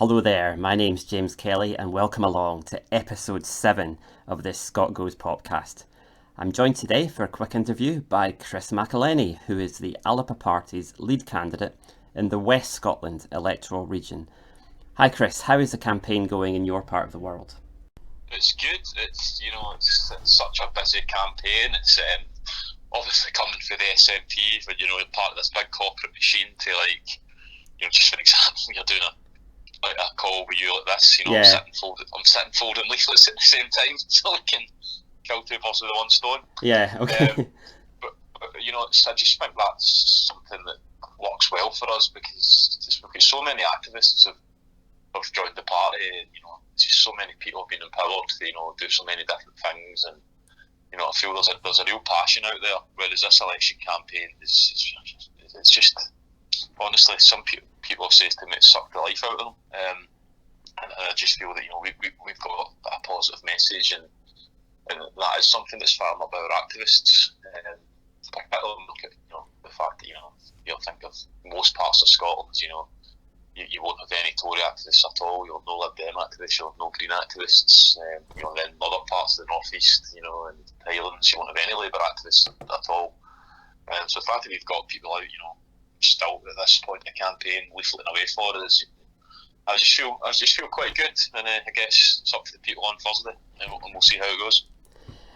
Hello there, my name's James Kelly and welcome along to episode 7 of this Scot Goes Popcast. I'm joined today for a quick interview by Chris McEleny, who is the Alba Party's lead candidate in the West Scotland electoral region. Hi Chris, how is the campaign going in your part of the world? It's good. It's such a busy campaign. It's obviously coming for the SNP, but part of this big corporate machine to just for example, you're doing a call with you like this. Yeah. I'm sitting folding leaflets at the same time, so we can kill two birds with one stone. Yeah, okay. But I just think that's something that works well for us because we've got so many activists have joined the party. Just so many people have been empowered to do so many different things, and I feel there's a real passion out there. Whereas this election campaign it's just honestly, some people have said to me it's sucked the life out of them, and I just feel that we've got a positive message, and that is something that's firing up our activists. Particularly look at the fact that you'll think of most parts of Scotland, you won't have any Tory activists at all. You'll have no Lib Dem activists. You'll have no Green activists. Then other parts of the North East, and Highlands, you won't have any Labour activists at all. So the fact that we've got people out, still at this point in the campaign, leafleting away for us, I just feel quite good. And I guess it's up to the people on Thursday, and we'll see how it goes.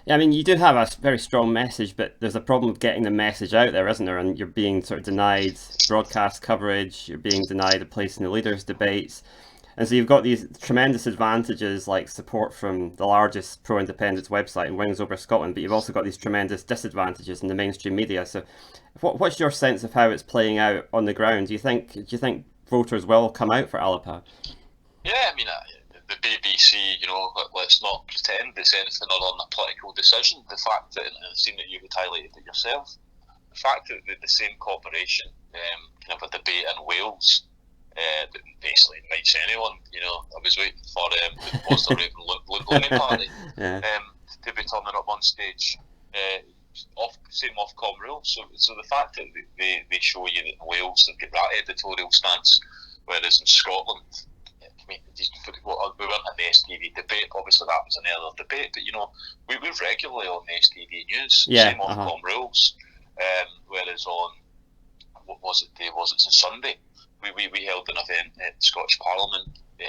Yeah, I mean, you do have a very strong message, but there's a problem with getting the message out there, isn't there? And you're being sort of denied broadcast coverage, you're being denied a place in the leaders' debates. And so you've got these tremendous advantages like support from the largest pro-independence website in Wings Over Scotland, but you've also got these tremendous disadvantages in the mainstream media. So what's your sense of how it's playing out on the ground? Do you think voters will come out for Alba? Yeah, I mean, the BBC, let's not pretend it's anything other than a political decision. The fact that, and I've seen that you had highlighted it yourself, the fact that the same corporation can have a debate in Wales that basically invites anyone. I was waiting for what's the Raven Party to be turning up on stage. Same Ofcom rules. So the fact that they show you that in Wales they've got that editorial stance, whereas in Scotland, we weren't in the STV debate. Obviously, that was an earlier debate, but we're regularly on the STV news. Yeah, same Ofcom rules. Whereas on what was it day? Was it Sunday? We held an event at Scottish Parliament. The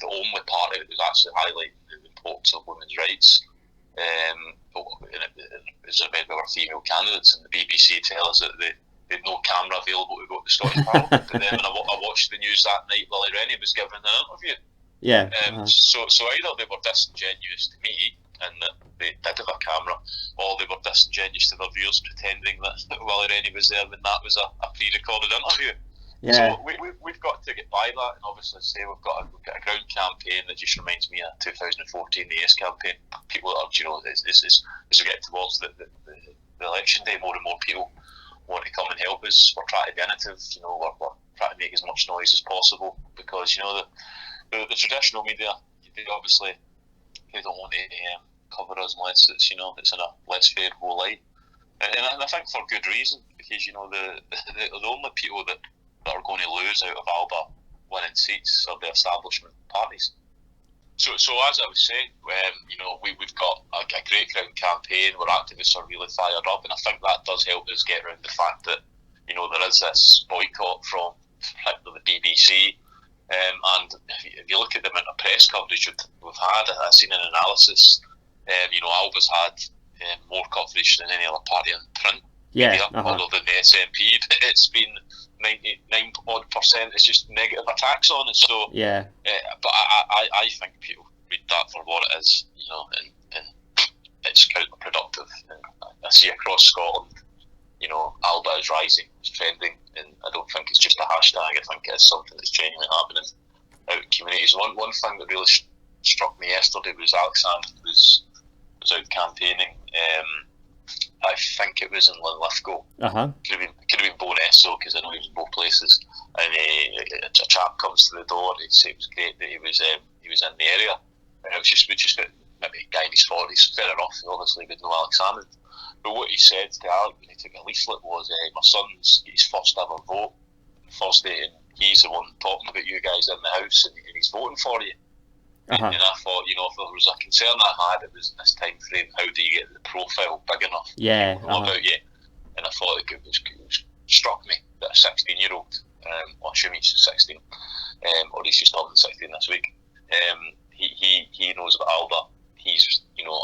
only party that was actually highlighting the importance of women's rights. As a med with our female candidates, and the BBC tell us that they had no camera available to go to the Scottish Parliament. But then when I watched the news that night, Lily Rennie was giving an interview. Yeah. So either they were disingenuous to me and that they did have a camera, or they were disingenuous to their viewers, pretending that Lily Rennie was there when that was a pre-recorded interview. Yeah. So we've got to get by that, and obviously we've got a ground campaign that just reminds me of 2014, the Yes campaign. People are, as we get towards the election day, more and more people want to come and help us. We're trying to be innovative, we're trying to make as much noise as possible, because the traditional media, they obviously don't want to cover us unless it's in a less favourable light, and I think for good reason, because the only people that are going to lose out of Alba winning seats are the establishment parties. So as I was saying, we've got a great ground campaign where activists are really fired up, and I think that does help us get around the fact that there is this boycott from particularly the BBC, and if you look at the amount of press coverage we've had, I've seen an analysis. Alba's had more coverage than any other party in print media, other than the SNP. It's been 99% is just negative attacks on it. So yeah, but I think people read that for what it is, and it's counterproductive. And I see across Scotland, Alba is rising, it's trending, and I don't think it's just a hashtag. I think it's something that's genuinely happening out in communities. One thing that really struck me yesterday was Alexander was out campaigning. I think it was in Linlithgow. Could have been Bonesso, because I know he was in both places. And a chap comes to the door. He said it was great that he was in the area. And it was just maybe a guy in his 40s. Fair enough. Obviously, we know Alex Hammond. But what he said to Alec when he took a leaflet was, "My son's his first ever vote Thursday he's the one talking about you guys in the house, and he's voting for you. And I thought, if there was a concern I had, it was in this time frame, how do you get the profile big enough to know about you? And I thought it struck me that a 16-year-old, well, I assume he's 16, or he's just turning 16 this week, he knows about Alba. He's,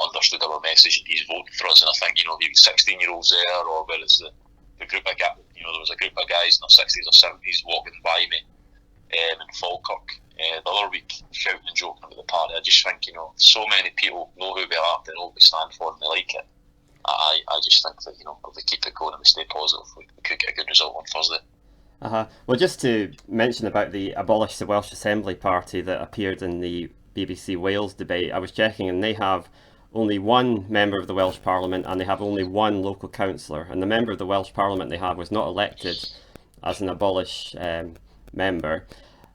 understood our message, and he's voting for us. And I think, even 16-year-olds there, or whether it's the group of guys, there was a group of guys in their 60s or 70s walking by me in Falkirk the other week, shouting and joking about the party. I just think, so many people know who we are, they know what we stand for, and they like it. I just think that, if we keep it going and we stay positive, we could get a good result on Thursday. Well, just to mention about the Abolish the Welsh Assembly party that appeared in the BBC Wales debate, I was checking, and they have only one member of the Welsh Parliament, and they have only one local councillor. And the member of the Welsh Parliament they have was not elected as an Abolish member.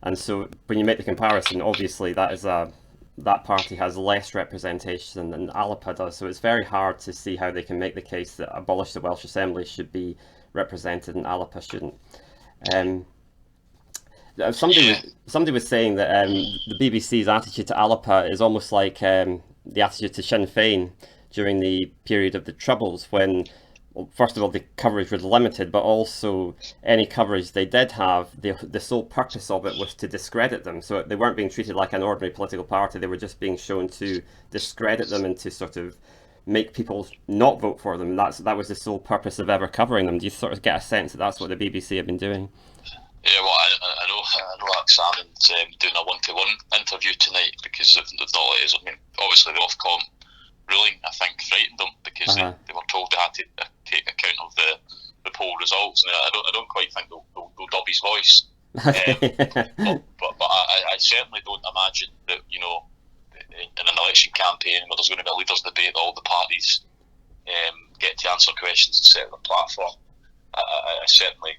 And so when you make the comparison, obviously that party has less representation than Alba does. So it's very hard to see how they can make the case that Abolish the Welsh Assembly should be represented and Alba shouldn't. Somebody was saying that the BBC's attitude to Alba is almost like the attitude to Sinn Féin during the period of the Troubles, when, well, first of all, the coverage was limited, but also any coverage they did have, the sole purpose of it was to discredit them. So they weren't being treated like an ordinary political party, they were just being shown to discredit them and to sort of make people not vote for them. That was the sole purpose of ever covering them. Do you sort of get a sense that that's what the BBC have been doing? Yeah, well, I know Alex Salmon's doing a one-to-one interview tonight because of the knowledge. I mean, obviously the Ofcom ruling, I think, frightened them because they were told they had to take account of the poll results. Now, I don't quite think they'll dub his voice, but I certainly don't imagine that, in an election campaign where there's going to be a leaders' debate, all the parties get to answer questions and set their platform. I certainly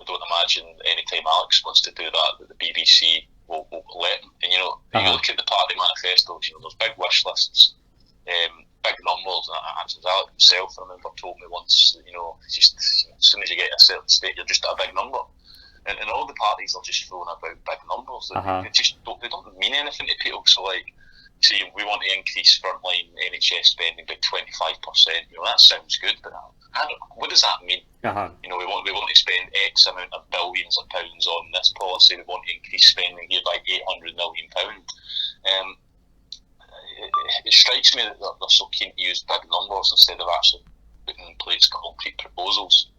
don't imagine any time Alex wants to do that the BBC will let him. And you look at the party manifestos, there's big wish lists, big numbers, and Alex himself, I remember, told me once that, just as soon as you get a certain state, you're just at a big number. And all the parties are just throwing about big numbers. They don't mean anything to people. So, like, say we want to increase frontline NHS spending by 25%. That sounds good, but what does that mean? We want to spend X amount of billions of pounds on this policy. We want to increase spending here by £800 million. It strikes me that they're so keen to use big numbers instead of actually putting in place concrete proposals.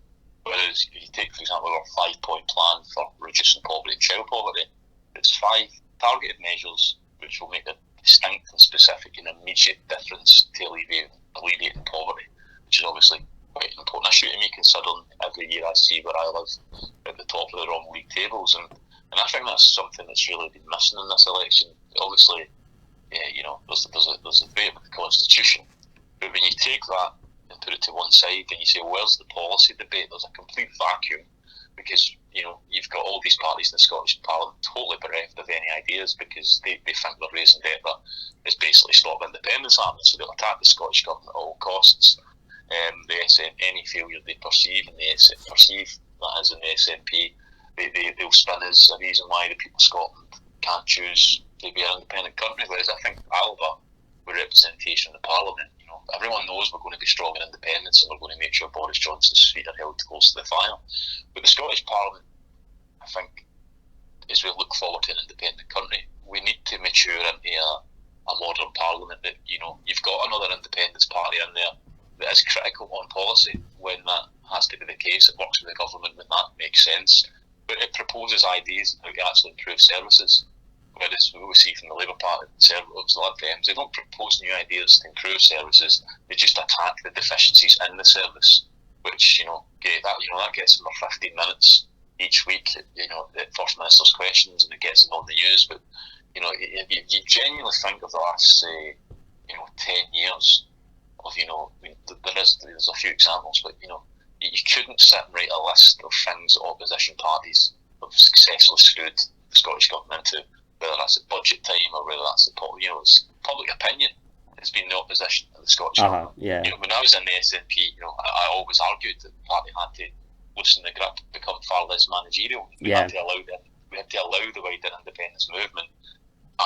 Whereas if you take, for example, our 5-point plan for reducing poverty and child poverty, it's 5 targeted measures which will make a distinct and specific and immediate difference to alleviating poverty, which is obviously quite an important issue to me, considering every year I see where I live at the top of the wrong league tables, and I think that's something that's really been missing in this election. Obviously, there's a debate with the Constitution, but when you take that and put it to one side and you say, well, where's the policy debate? There's a complete vacuum, because you've got all these parties in the Scottish Parliament totally bereft of any ideas, because they think they're raising debt that is basically stop independence happening, so they'll attack the Scottish Government at all costs. Any failure they perceive, and they perceive that as in the SNP, they'll spin as a reason why the people of Scotland can't choose to be an independent country. Whereas I think Alba, with representation in the Parliament, everyone knows we're going to be strong in independence, and we're going to make sure Boris Johnson's feet are held close to the fire. But the Scottish Parliament, I think, as we look forward to an independent country, we need to mature into a modern Parliament that, you've got another independence party in there that is critical on policy when that has to be the case. It works with the government when that makes sense, but it proposes ideas on how to actually improve services. Whereas we see from the Labour Party, the Conservatives, the Lib Dems, they don't propose new ideas to improve services. They just attack the deficiencies in the service, which that gets them their 15 minutes each week. At First Minister's questions, and it gets them on the news. But if you genuinely think of the last 10 years of there's a few examples, but you couldn't sit and write a list of things that opposition parties have successfully screwed the Scottish government into, whether that's at budget time or whether that's it's public opinion. It's been the opposition of the Scottish government. Yeah. When I was in the SNP, I always argued that the party had to loosen the grip, become far less managerial. We had to allow them we had to allow the wider independence movement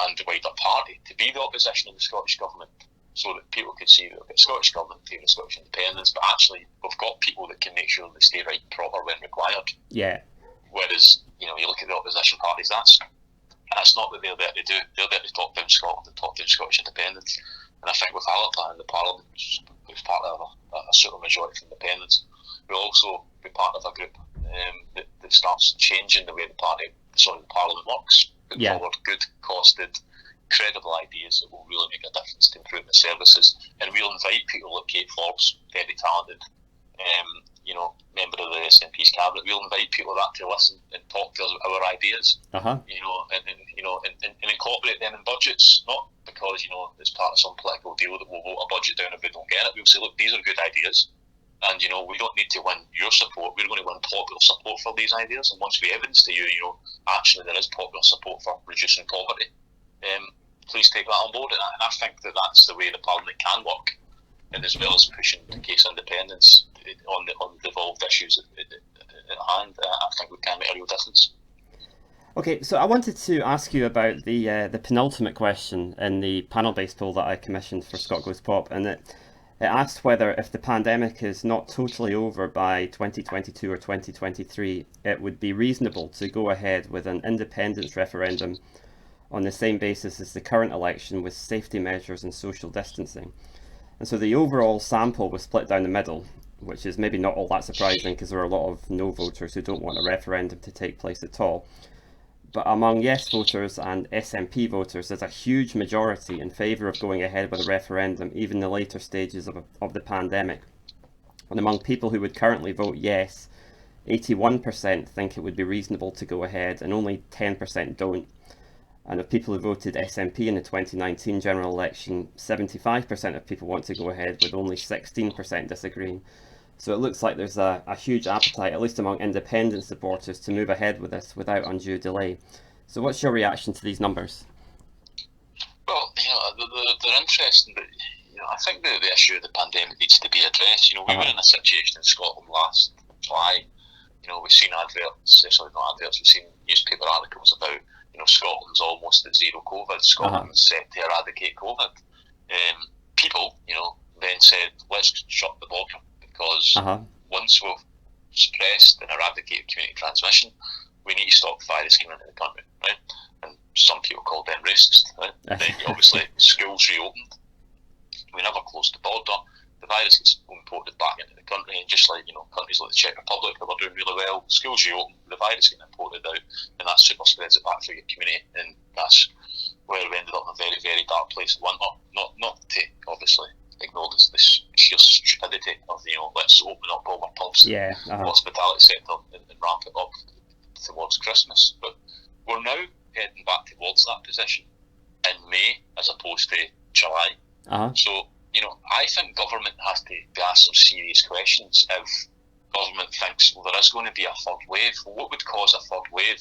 and the wider party to be the opposition of the Scottish Government, so that people could see that we've got Scottish Government in favour of Scottish independence, but actually we've got people that can make sure they stay right and proper when required. Yeah. Whereas, you look at the opposition parties, that's not what they're there to do. They're there to talk down Scotland and talk down Scottish independence. And I think with Alba in the Parliament, we're part of a super majority for independence. We'll also be part of a group that starts changing the way the Parliament works, putting forward good, costed, credible ideas that will really make a difference to improving the services. And we'll invite people like Kate Forbes, very talented, member of the SNP's cabinet. We'll invite people like that to listen and talk to us about our ideas. And incorporate them in budgets, not because it's part of some political deal that we'll vote a budget down if we don't get it. We'll say, look, these are good ideas, and we don't need to win your support. We're going to win popular support for these ideas. And once we evidence to you, actually there is popular support for reducing poverty, please take that on board. And I think that that's the way the Parliament can work, and as well as pushing the case of independence on the devolved issues at hand, I think we can make a real difference. Okay, so I wanted to ask you about the penultimate question in the panel-based poll that I commissioned for Scot Goes Pop, and it asked whether, if the pandemic is not totally over by 2022 or 2023, it would be reasonable to go ahead with an independence referendum on the same basis as the current election, with safety measures and social distancing. And so the overall sample was split down the middle, which is maybe not all that surprising because there are a lot of no voters who don't want a referendum to take place at all. But among yes voters and SNP voters, there's a huge majority in favour of going ahead with a referendum, even in the later stages of the pandemic. And among people who would currently vote yes, 81% think it would be reasonable to go ahead, and only 10% don't. And of people who voted SNP in the 2019 general election, 75% of people want to go ahead, with only 16% disagreeing. So it looks like there's a huge appetite, at least among independent supporters, to move ahead with this without undue delay. So what's your reaction to these numbers? Well, they're interesting, but I think the issue of the pandemic needs to be addressed. We were in a situation in Scotland last July. We've seen adverts, we've seen newspaper articles about Scotland's almost at zero COVID. Scotland's set to eradicate COVID. People, then said, let's shut the border, because once we've suppressed and eradicated community transmission, we need to stop the virus coming into the country, right? And some people called them racist, right? Then obviously schools reopened. We never closed the border. The virus gets imported back into the country, and just like countries like the Czech Republic that were doing really well, schools reopen, the virus getting imported out, and that super spreads it back through your community, and that's where we ended up in a very, very dark place in winter. Not to obviously ignore the sheer stupidity of let's open up all our pubs, hospitality sector, and ramp it up towards Christmas. But we're now heading back towards that position in May as opposed to July. So I think government has to ask some serious questions. If government thinks, well, there is going to be a third wave, what would cause a third wave?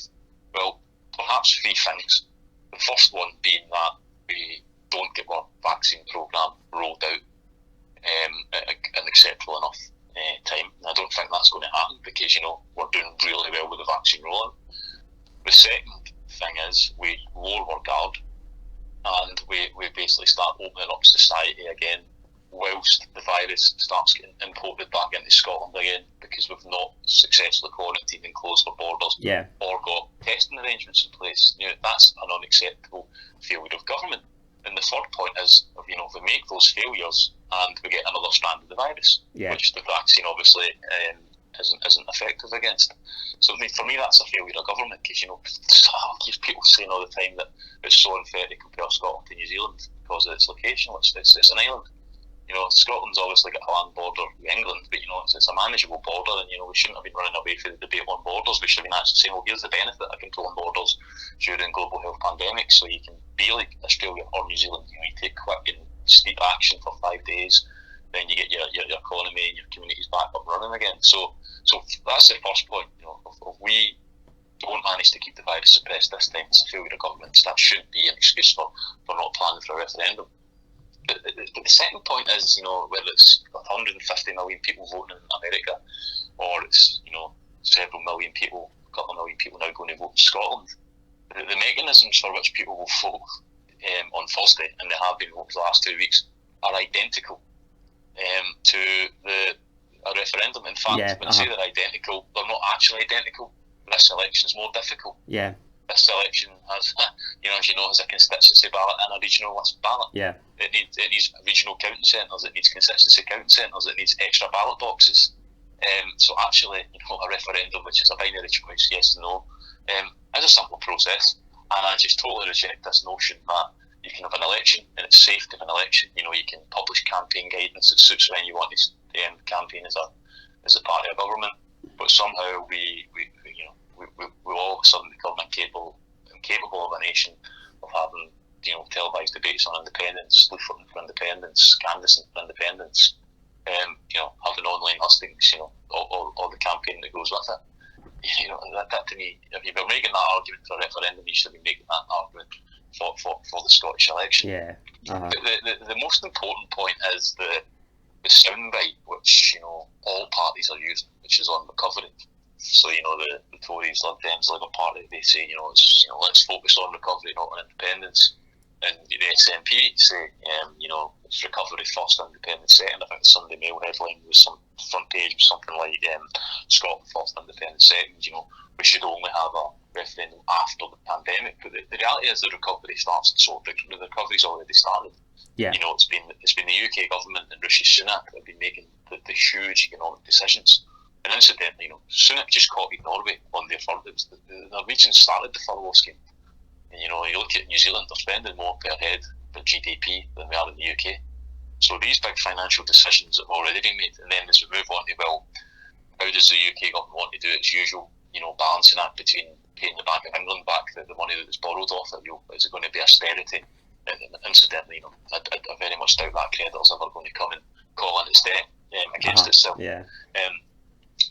Well, perhaps three things. The first one being that we don't get our vaccine programme rolled out in acceptable enough time. And I don't think that's going to happen, because we're doing really well with the vaccine rollout. The second thing is we lower our guard, and we basically start opening up society again, whilst the virus starts getting imported back into Scotland again, because we've not successfully quarantined and closed our borders, or got testing arrangements in place. That's an unacceptable failure of government. And the third point is, if we make those failures and we get another strand of the virus, which the vaccine obviously isn't effective against. So for me, that's a failure of government, because people saying all the time that it's so unfair to compare Scotland to New Zealand because of its location. It's an island. Scotland's obviously got a land border with England, but it's a manageable border, and we shouldn't have been running away from the debate on borders. We should have been actually saying, well, here's the benefit of controlling borders during global health pandemics, so you can be like Australia or New Zealand. You take quick and steep action for 5 days, then you get your economy and your communities back up running again. So that's the first point. If we don't manage to keep the virus suppressed this time, it's a failure of government. That shouldn't be an excuse for not planning for a referendum. But the second point is, whether it's 150 million people voting in America, or it's several million people couple of million people now going to vote in Scotland. The mechanisms for which people will vote on Thursday, and they have been voted for the last 2 weeks, are identical to a referendum. In fact, when I say they're identical, they're not actually identical. This election is more difficult. Yeah. This election has, as you know, has a constituency ballot and a regional list ballot. Yeah. It needs regional counting centres. It needs constituency counting centres. It needs extra ballot boxes. So actually, a referendum, which is a binary choice, yes and no, is a simple process. And I just totally reject this notion that you can have an election and it's safe to have an election. You can publish campaign guidance that suits when you want to campaign as a party of government, but somehow we all of a sudden become incapable of a nation of having televised debates on independence, leafleting for independence, canvassing for independence, having online hustings, all the campaign that goes with it. That to me, if you were making that argument for a referendum, you should be making that argument for the Scottish election. Yeah. Uh-huh. The most important point is the soundbite which all parties are using, which is on recovery. So the Tories, Lib Dems, Labour Party, they say let's focus on recovery, not on independence. And the SNP say it's recovery first, independence second. I think the Sunday Mail headline was some front page was something like Scotland first, independence second. We should only have a referendum after the pandemic. But the reality is the recovery starts, so the recovery's already started. Yeah. It's been the UK government and Rishi Sunak that have been making the huge economic decisions. And incidentally, Sunak just copied Norway on their furloughs. The Norwegians started the furlough scheme. And, you look at New Zealand, they're spending more per head per GDP than we are in the UK. So these big financial decisions have already been made. And then as we move on to, how does the UK government want to do its usual, balancing act between paying the Bank of England back the money that was borrowed off it? Is it going to be austerity? And incidentally, I very much doubt that creditor's ever going to come and call in its debt against itself. Yeah.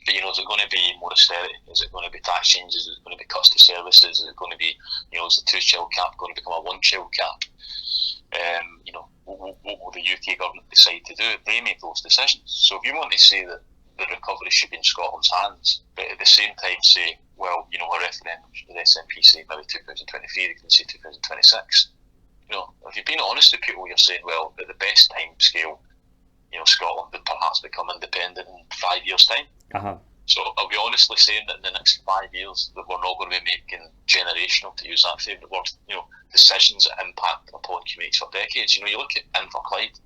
But is it going to be more austerity? Is it going to be tax changes? Is it going to be cuts to services? Is it going to be, is the 2-child cap going to become a 1-child cap? What will the UK government decide to do? They make those decisions. So if you want to say that the recovery should be in Scotland's hands, but at the same time say, a referendum, the SNP say maybe 2023, they can say 2026. If you've been honest with people, you're saying, at the best time scale, Scotland would perhaps become independent in 5 years' time. Uh-huh. So are we honestly saying that in the next 5 years that we're not going to be making generational, to use that favourite word, decisions that impact upon communities for decades? You look at Inverclyde,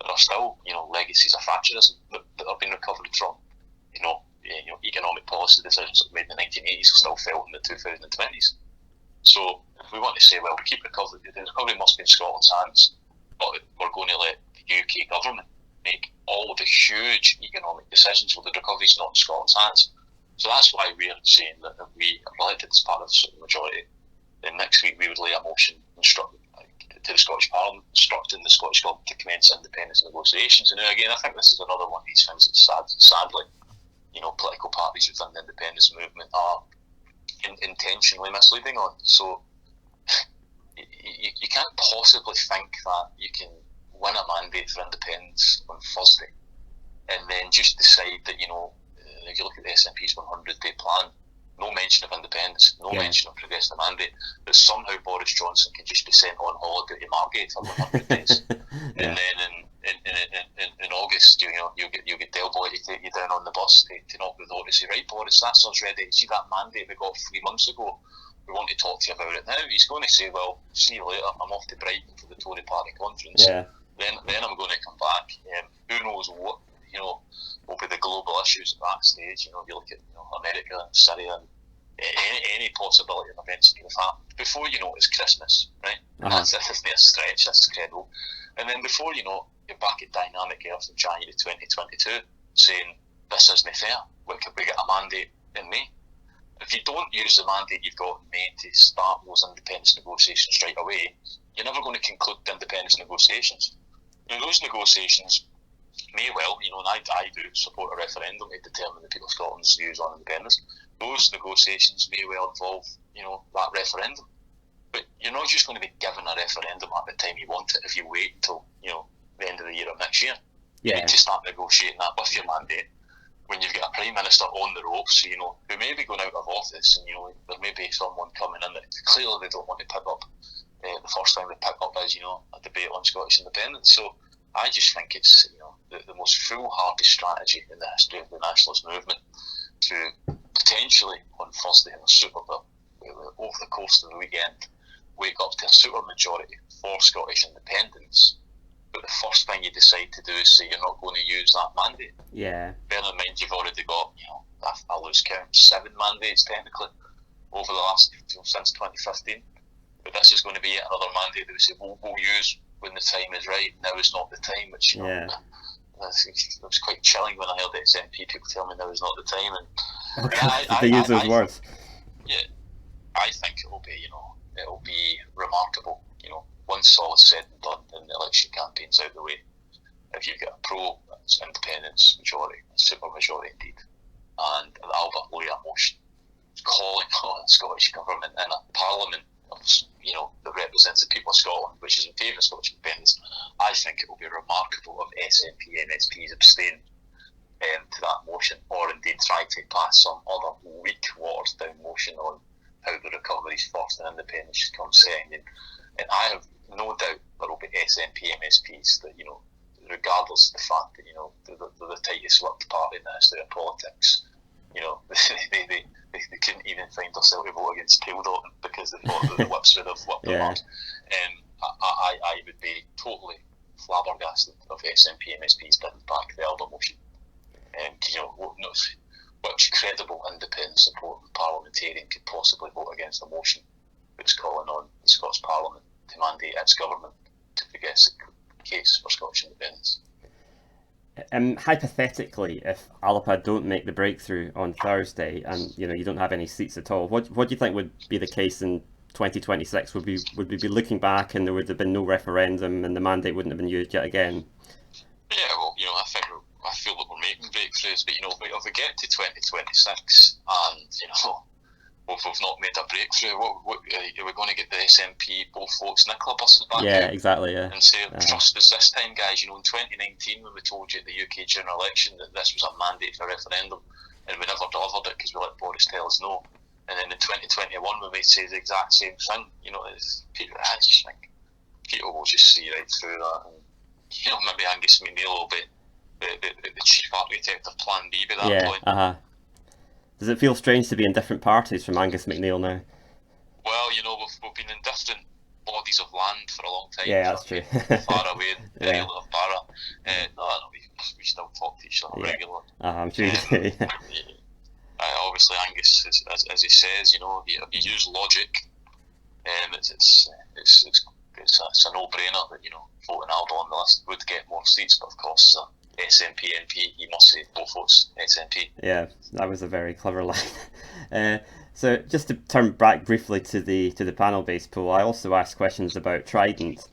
there are still, legacies of Thatcherism that have been recovered from. Economic policy decisions that were made in the 1980s are still felt in the 2020s. So if we want to say, we keep recovery, the recovery must be in Scotland's hands, but we're going to let the UK government make all of the huge economic decisions, the recovery's not in Scotland's hands. So that's why we're saying that if we are elected as part of the majority, then next week we would lay a motion to the Scottish Parliament instructing the Scottish Government to commence independence negotiations. And again, I think this is another one of these things that sadly, political parties within the independence movement are intentionally misleading on. So you can't possibly think that you can win a mandate for independence on Thursday and then just decide that, if you look at the SNP's 100-day plan, no mention of independence, no mention of progressing the mandate, that somehow Boris Johnson can just be sent on holiday to Margate for 100 days. And then in August, you'll get Del Boy to take you down on the bus to knock the door to say, right, Boris, that's us ready. See that mandate we got 3 months ago? We want to talk to you about it now. He's going to say, see you later, I'm off to Brighton for the Tory party conference. Yeah. Then I'm going to come back. Who knows what will be the global issues at that stage? You look at America and Syria and any possibility of events that could have happened. Before you know it's Christmas, right? Uh-huh. This isn't a stretch, that's credible. And then before you know, you're back at Dynamic Earth in January 2022 saying this isn't fair. We get a mandate in May. If you don't use the mandate you've got in May to start those independence negotiations right away, you're never going to conclude the independence negotiations. Those negotiations may well, and I do support a referendum to determine the people of Scotland's views on independence. Those negotiations may well involve, that referendum. But you're not just going to be given a referendum at the time you want it if you wait until, the end of the year of next year. You need to start negotiating that with your mandate, when you've got a Prime Minister on the ropes, who may be going out of office, and there may be someone coming in that clearly they don't want to pick up. The first thing they pick up is a debate on Scottish independence. So I just think it's the most foolhardy strategy in the history of the nationalist movement to potentially on Thursday in a Super Bowl over the course of the weekend wake up to a super majority for Scottish independence. But the first thing you decide to do is say you're not going to use that mandate. Yeah. Bear in mind you've already got, I lose count, 7 mandates technically over the last since 2015. But this is going to be yet another mandate that we say we'll use when the time is right. Now is not the time, which it was quite chilling when I heard SNP people tell me now is not the time. And they use those words. Yeah, I think it'll be remarkable. Once all is said and done and the election campaign's out the way, if you get a pro-independence majority, a super majority indeed, and the Alba lawyer motion calling on the Scottish Government in a parliament that represents the people of Scotland, which is in favour of Scottish independence, I think it will be remarkable if SNP MSPs abstain to that motion, or indeed try to pass some other weak, watered-down motion on how the recovery is first and independence should come second. And I have no doubt there will be SNP MSPs that, regardless of the fact that, they're the tightest lipped party in the history of politics, they couldn't even find themselves to vote against tail dotting because they thought that the whips would have whipped them up. I would be totally flabbergasted if SNP MSPs didn't back the Alba motion. Which credible independent supporting parliamentarian could possibly vote against a motion that's calling on the Scots Parliament to mandate its government to progress the case for Scottish independence? Hypothetically, if Alba don't make the breakthrough on Thursday, and you don't have any seats at all, what do you think would be the case in 2026? Would we be looking back and there would have been no referendum and the mandate wouldn't have been used yet again? Yeah, well, I feel that we're making breakthroughs, but if we get to 2026 and we've not made a breakthrough, what are we going to get the SNP both votes Nicola buses back? Yeah, exactly. Yeah. And say trust us this time, guys. In 2019 when we told you at the UK general election that this was a mandate for a referendum, and we never delivered it because we let Boris tell us no. And then in 2021 when we say the exact same thing, I just think people will just see right through that, and maybe Angus McNeill will be the chief architect of Plan B by that point. Does it feel strange to be in different parties from Angus McNeill now? Well, we've been in different bodies of land for a long time. Yeah, that's true. Far away in the island of Barra. No, we still talk to each other regularly. I'm sure you do. Obviously, Angus, as he says, you use logic. It's a no-brainer that voting Alba on the list would get more seats, but of course, as a SNP MP, you must say both votes SNP. Yeah, that was a very clever line. So just to turn back briefly to the panel-based poll, I also asked questions about Trident,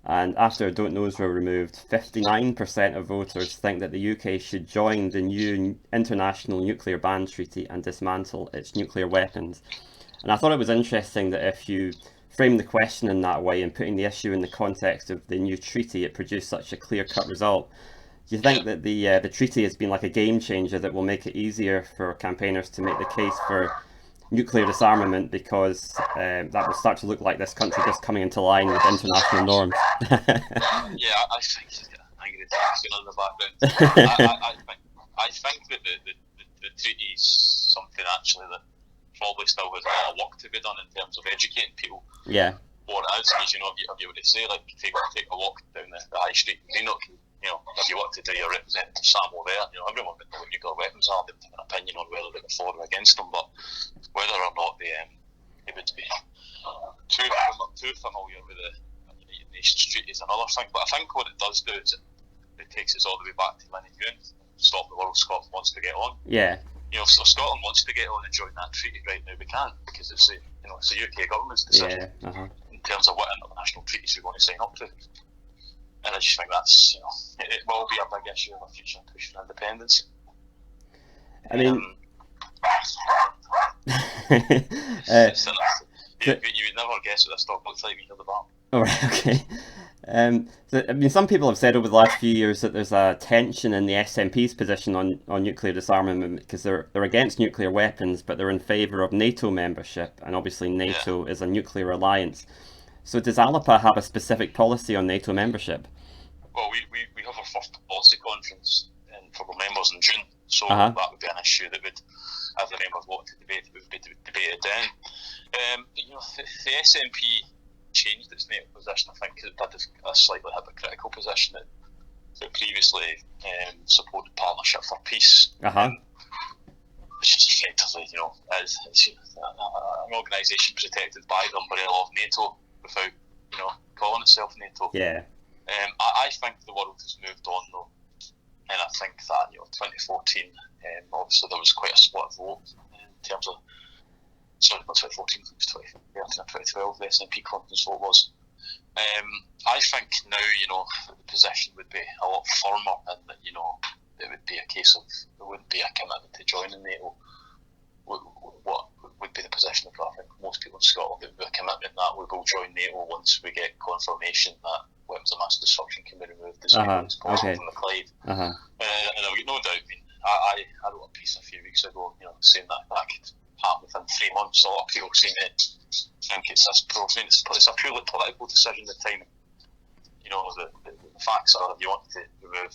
and after Don't Knows were removed, 59% of voters think that the UK should join the new international nuclear ban treaty and dismantle its nuclear weapons. And I thought it was interesting that if you frame the question in that way and putting the issue in the context of the new treaty, it produced such a clear-cut result. Do you think that the treaty has been like a game changer that will make it easier for campaigners to make the case for nuclear disarmament, because that will start to look like this country just coming into line with international norms? I think I'm going to take in the background. I think that the treaty is something actually that probably still has a lot of work to be done in terms of educating people. Yeah. What it is, because if you were to say take a walk down the high street in Greenock, if you want to do your representative sample there, everyone would know what nuclear weapons are. They would have an opinion on whether they were for or against them, but whether or not they would be too familiar with the United Nations treaty is another thing. But I think what it does do is it takes us all the way back to Minnie Ewan, stop the world Scotland wants to get on. Yeah. If Scotland wants to get on and join that treaty right now, we can, because it's the UK government's decision in terms of what international treaties we're going to sign up to. And I just think that's, it will be a big issue in the future push for independence. I mean, you would never guess what this dog looks like when you hear the bark. Alright, okay. I mean, some people have said over the last few years that there's a tension in the SNP's position on nuclear disarmament because they're against nuclear weapons, but they're in favour of NATO membership, and obviously NATO is a nuclear alliance. So does ALPA have a specific policy on NATO membership? Well, we have our first policy conference for the members in June, so Uh-huh. that would be an issue that would, as the members want to debate, it would be debated then. The SNP changed its NATO position. I think it did a slightly hypocritical position that previously supported Partnership for Peace, Uh-huh. which is effectively, as an organisation protected by the umbrella of NATO without, calling itself NATO. Yeah. I think the world has moved on though, and I think that 2014, obviously there was quite a split vote in terms of. Sorry, not 2014, it was 2012, the SNP conference vote was. I think now, the position would be a lot firmer, and that, it would be a case of there wouldn't be a commitment to joining NATO. What would be the position of, I think, most people in Scotland? It would be a commitment that we will join NATO once we get confirmation that weapons of mass destruction can be removed as quickly as possible from the Clyde. And I've got no doubt. I wrote a piece a few weeks ago, saying that could happen within 3 months. A lot of people seem to think it's a purely political decision. The timing, the facts are, if you want to remove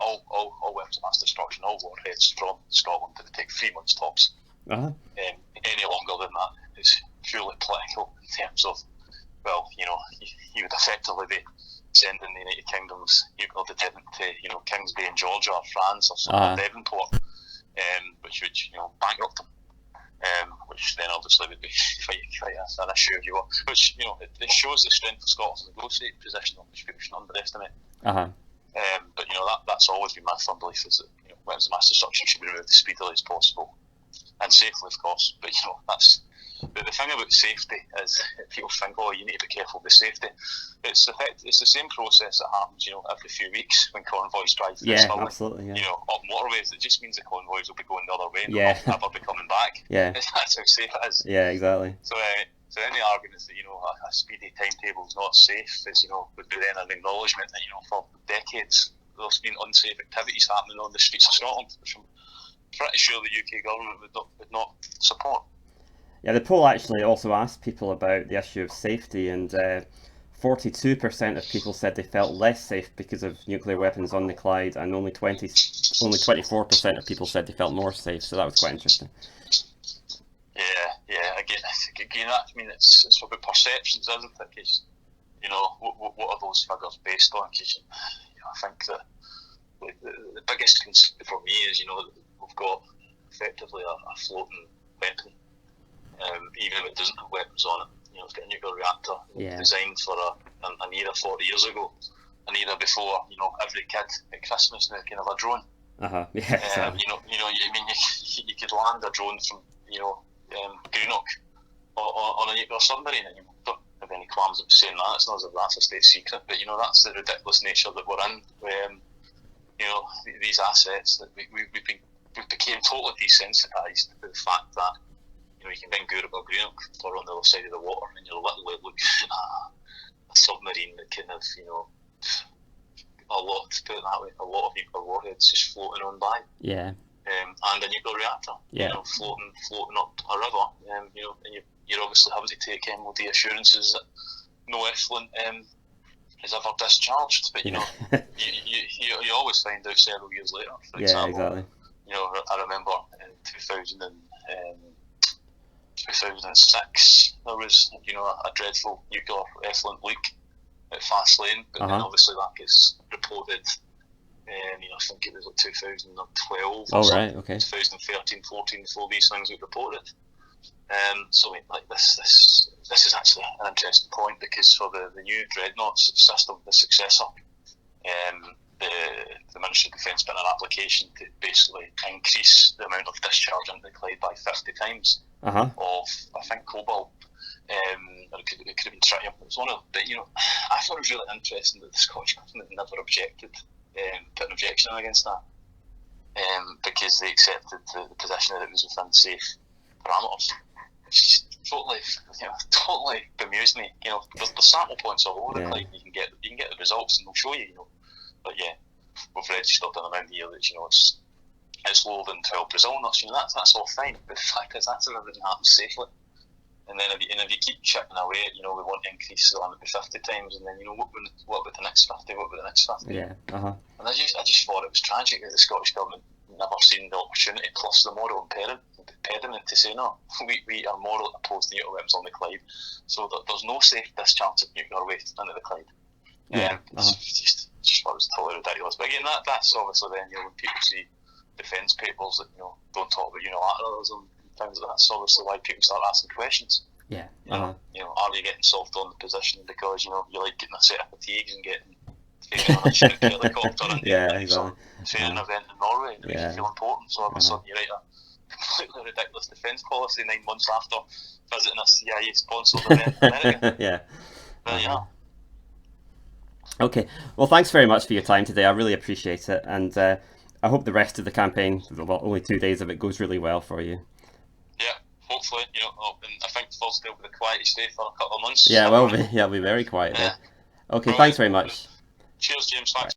all weapons of mass destruction, all warheads from Scotland, it would take 3 months tops. Any longer than that is purely political in terms of, you would effectively be sending the United Kingdom's nuclear deterrent to, Kings Bay in Georgia or France or something, Devonport, which would, bankrupt them. Which then obviously would be quite an issue, if you will. Which, it shows the strength of Scotland's negotiating position, which people shouldn't underestimate. But, that's always been my firm belief, is that, weapons of mass destruction should be removed as speedily as possible. And safely, of course. But, that's... The thing about safety is people think, you need to be careful with safety. It's the same process that happens, every few weeks when convoys drive through Scotland. Absolutely, up motorways. It just means the convoys will be going the other way and they'll never be coming back. That's how safe it is. Yeah, exactly. So any arguments that a speedy timetable is not safe is would be then an acknowledgement that for decades there's been unsafe activities happening on the streets of Scotland, which I'm pretty sure the UK government would not support. Yeah, the poll actually also asked people about the issue of safety, and 42% of people said they felt less safe because of nuclear weapons on the Clyde, and only 24% of people said they felt more safe. So that was quite interesting. Yeah. Again, it's about perceptions, isn't it? Because what are those figures based on? Because I think that the biggest concern for me is we've got effectively a floating weapon. Even if it doesn't have weapons on it, it's got a nuclear reactor designed for an era 40 years ago, an era before every kid at Christmas now can have a drone. Exactly. You could land a drone from Greenock on a nuclear submarine, and you don't have any qualms of saying that. It's not as if that's a state secret, but that's the ridiculous nature that we're in. These assets that we became totally desensitised to the fact that. You can then go to Greenock or on the other side of the water, and you're literally looking at a submarine that can have, a lot, to put it that way, a lot of nuclear warheads just floating on by. And a nuclear reactor, floating up a river, and you're obviously having to take MOD assurances that no effluent is ever discharged. But you always find out several years later. For example, exactly. I remember in 2006 there was a dreadful nuclear effluent leak at Fastlane, but then obviously that gets reported. I think it was like 2012 or 2013, 14 before these things get reported. So this is actually an interesting point, because for the new dreadnought system, the successor, the Ministry of Defence put an application to basically increase the amount of discharge into the Clyde by 50 times of, I think, cobalt. Or it could have been tritium. It was one of, but I thought it was really interesting that the Scottish government never objected, put an objection in against that, because they accepted the position that it was within safe parameters. just totally bemused me. There's sample points all over the Clyde. You can get the results, and they'll show you. But yeah, we've registered in around here that it's lower than 12 Brazil nuts. That's all fine. But the fact is, that's if everything happens safely. And then if you keep chipping away, we want to increase the limit to 50 times, and then what about the next 50? What about the next 50? Yeah. And I just thought it was tragic that the Scottish government never seen the opportunity plus the moral impediment to say no. We are morally opposed to nuclear weapons on the Clyde, so there's no safe discharge of nuclear waste into the Clyde. Yeah. Just thought it was totally ridiculous. But again, that's obviously then when people see defence papers that don't talk about unilateralism. Things like that's obviously why people start asking questions. Yeah. Are you getting soft on the position because you like getting a set of fatigues and taking on a Chinook helicopter and exactly. training event in Norway and it makes you feel important? So all of a sudden you write a completely ridiculous defence policy 9 months after visiting a CIA sponsored event in America. Yeah. Okay. Well, thanks very much for your time today. I really appreciate it, and I hope the rest of the campaign, only 2 days of it, goes really well for you. Yeah, hopefully, and I think Thursday will be the quietest day for a couple of months. Yeah, it will be. Yeah, it'll be very quiet. Yeah. Okay, thanks very much. Cheers, James. Thanks.